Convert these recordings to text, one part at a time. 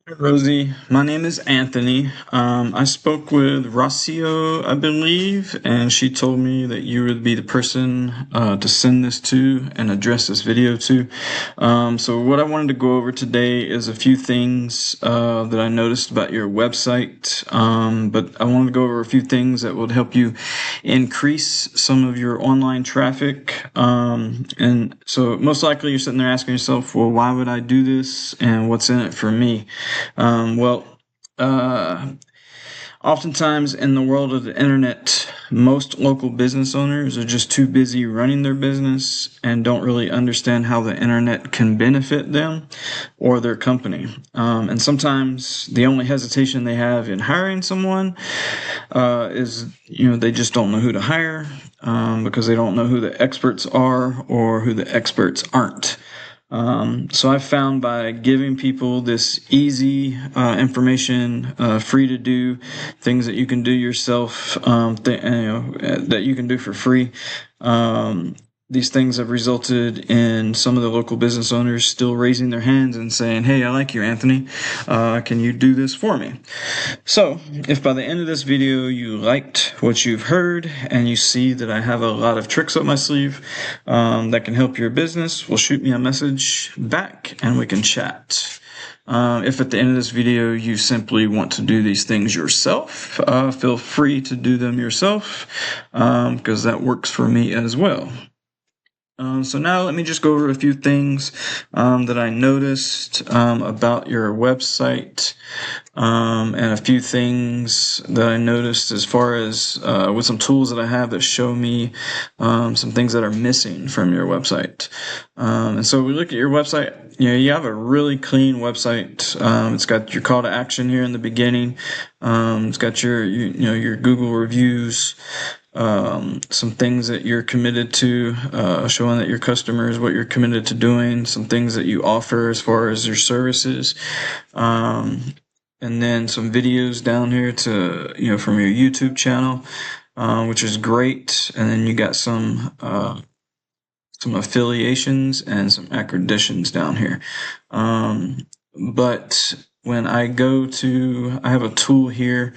Hi, Rosie, my name is Anthony. I spoke with Rocio, I believe, and she told me that you would be the person to send this to and address this video to. So what I wanted to go over today is a few things that I noticed about your website, but I wanted to go over a few things that would help you increase some of your online traffic. And so most likely you're sitting there asking yourself, well, why would I do this and what's in it for me? Well, uh, oftentimes in the world of the internet, most local business owners are just too busy running their business and don't really understand how the internet can benefit them or their company. And sometimes the only hesitation they have in hiring someone is, they just don't know who to hire because they don't know who the experts are or who the experts aren't. So I've found by giving people this easy information, free to do things that you can do yourself, that you can do for free. These things have resulted in some of the local business owners still raising their hands and saying, "Hey, I like you, Anthony. Can you do this for me?" So, if by the end of this video you liked what you've heard and you see that I have a lot of tricks up my sleeve that can help your business, well, shoot me a message back and we can chat. If at the end of this video you simply want to do these things yourself, feel free to do them yourself because that works for me as well. So now let me just go over a few things that I noticed about your website and a few things that I noticed as far as with some tools that I have that show me some things that are missing from your website. And so we look at your website, you have a really clean website. It's got your call to action here in the beginning. It's got your Google reviews. Some things that you're committed to, showing that your customers what you're committed to doing, some things that you offer as far as your services, and then some videos down here to, from your YouTube channel, which is great. And then you got some affiliations and some accreditations down here. But when I I have a tool here,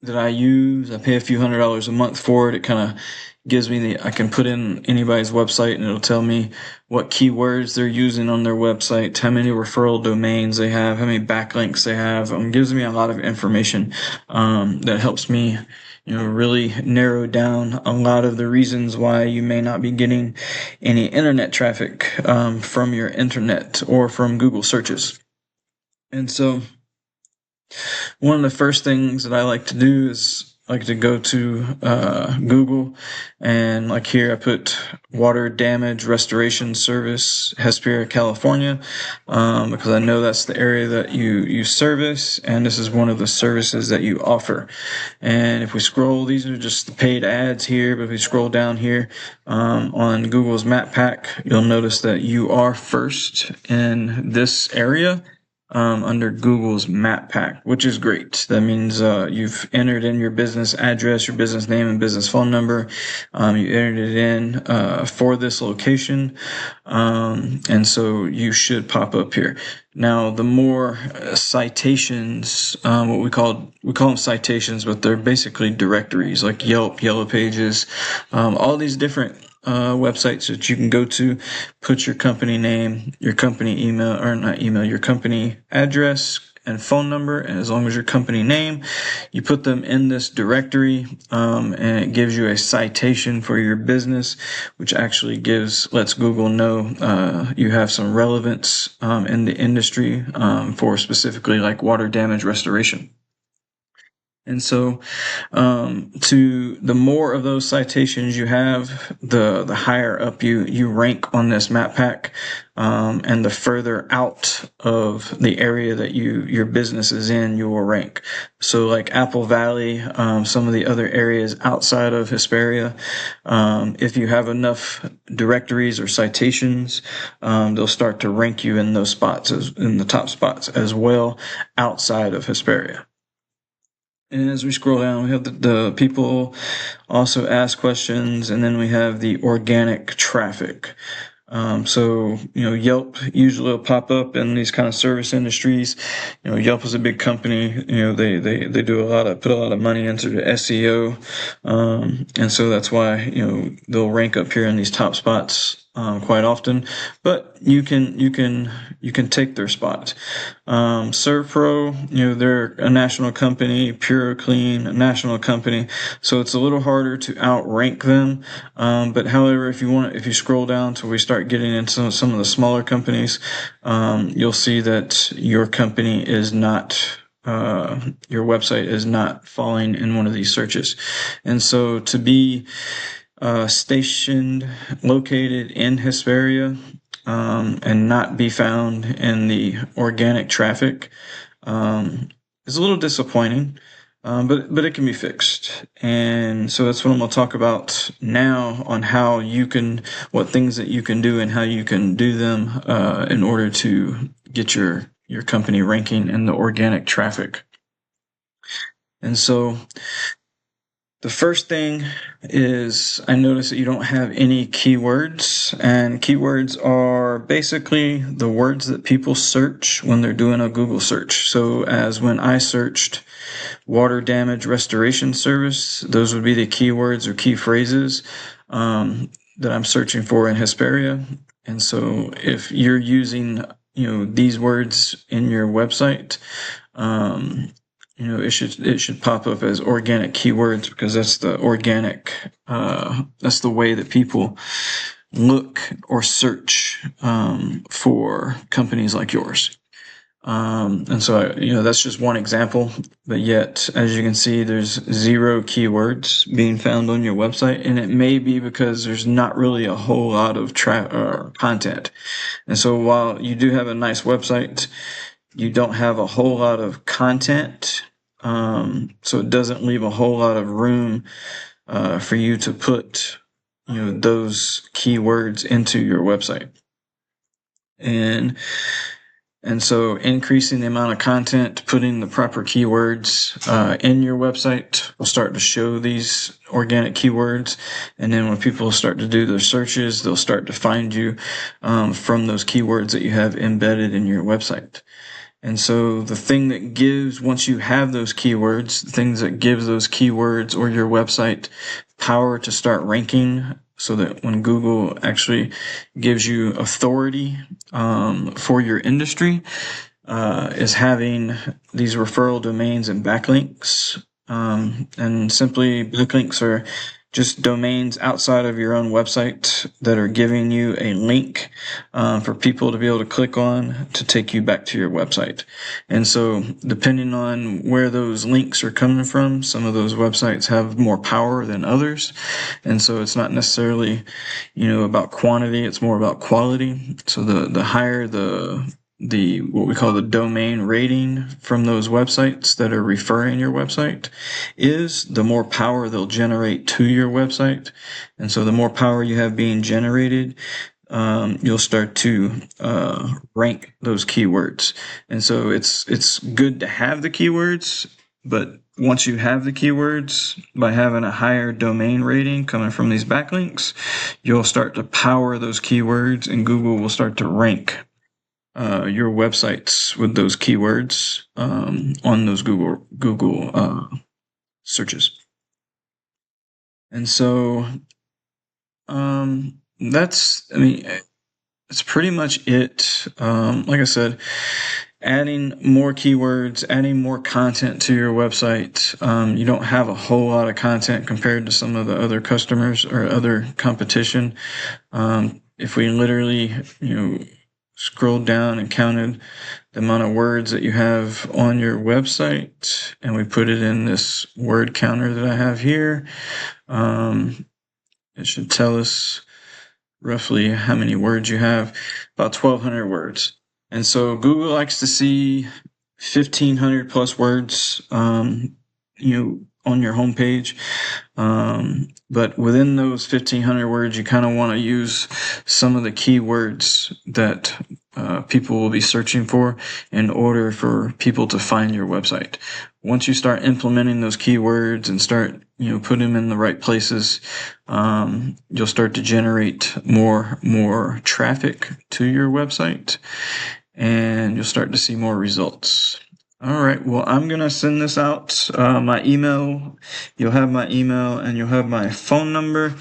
that I use. I pay a few $100s a month for it. It kind of gives me I can put in anybody's website and it'll tell me what keywords they're using on their website, how many referral domains they have, how many backlinks they have. Gives me a lot of information that helps me, really narrow down a lot of the reasons why you may not be getting any internet traffic from your internet or from Google searches. And so one of the first things that I like to do is I like to go to Google, and like here I put Water Damage Restoration Service, Hesperia, California, because I know that's the area that you service, and this is one of the services that you offer. And if we scroll, these are just the paid ads here, but if we scroll down here on Google's map pack, you'll notice that you are first in this area. Under Google's map pack, which is great. That means you've entered in your business address, your business name, and business phone number. You entered it in for this location, and so you should pop up here. Now, the more citations, what we call them citations, but they're basically directories like Yelp, Yellow Pages, all these different websites that you can go to, put your company name, your company email, or not email, your company address and phone number, and as long as your company name, you put them in this directory, and it gives you a citation for your business, which actually lets Google know you have some relevance in the industry for specifically like water damage restoration. And so, the more of those citations you have, the higher up you rank on this map pack, and the further out of the area that your business is in, you will rank. So like Apple Valley, some of the other areas outside of Hesperia, if you have enough directories or citations, they'll start to rank you in those spots, in the top spots as well, outside of Hesperia. And as we scroll down, we have the people also ask questions, and then we have the organic traffic. So, Yelp usually will pop up in these kind of service industries. Yelp is a big company. They put a lot of money into the SEO. And so that's why, they'll rank up here in these top spots, quite often, but you can take their spot. ServPro, they're a national company. PureClean, a national company. So it's a little harder to outrank them. But however, if you scroll down till we start getting into some of the smaller companies, you'll see that your company is not, your website is not falling in one of these searches. And so to be located in Hesperia, and not be found in the organic traffic, is a little disappointing. But it can be fixed. And so that's what I'm going to talk about now on what things that you can do and how you can do them, in order to get your company ranking in the organic traffic. And so the first thing is, I notice that you don't have any keywords, and keywords are basically the words that people search when they're doing a Google search. So as when I searched water damage restoration service, those would be the keywords or key phrases, that I'm searching for in Hesperia. And so if you're using, these words in your website, it should pop up as organic keywords, because that's the way that people look or search, for companies like yours. And so, that's just one example, but yet, as you can see, there's 0 keywords being found on your website, and it may be because there's not really a whole lot of content. And so while you do have a nice website, you don't have a whole lot of content. So it doesn't leave a whole lot of room, for you to put, those keywords into your website. And so increasing the amount of content, putting the proper keywords, in your website will start to show these organic keywords. And then when people start to do their searches, they'll start to find you, from those keywords that you have embedded in your website. And so the thing that gives, once you have those keywords, the things that gives those keywords or your website power to start ranking, so that when Google actually gives you authority, for your industry, is having these referral domains and backlinks. And simply, backlinks are just domains outside of your own website that are giving you a link, for people to be able to click on to take you back to your website. And so depending on where those links are coming from, some of those websites have more power than others. And so it's not necessarily, about quantity, it's more about quality. So the higher the what we call the domain rating from those websites that are referring your website is, the more power they'll generate to your website. And so the more power you have being generated, you'll start to, rank those keywords. And so it's good to have the keywords, but once you have the keywords, by having a higher domain rating coming from these backlinks, you'll start to power those keywords, and Google will start to rank, your websites with those keywords, on those Google searches. And so, that's pretty much it. Like I said, adding more keywords, adding more content to your website. You don't have a whole lot of content compared to some of the other customers or other competition. If we literally, scrolled down and counted the amount of words that you have on your website, and we put it in this word counter that I have here, it should tell us roughly how many words you have, about 1,200 words. And so Google likes to see 1,500 plus words, on your homepage. But within those 1,500 words, you kind of want to use some of the keywords that people will be searching for in order for people to find your website. Once you start implementing those keywords and start, put them in the right places, you'll start to generate more traffic to your website, and you'll start to see more results. All right. Well, I'm going to send this out. My email, you'll have my email and you'll have my phone number.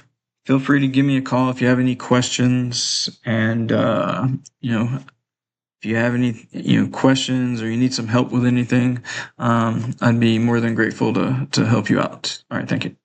Feel free to give me a call if you have any questions. And, if you have any, questions or you need some help with anything, I'd be more than grateful to help you out. All right. Thank you.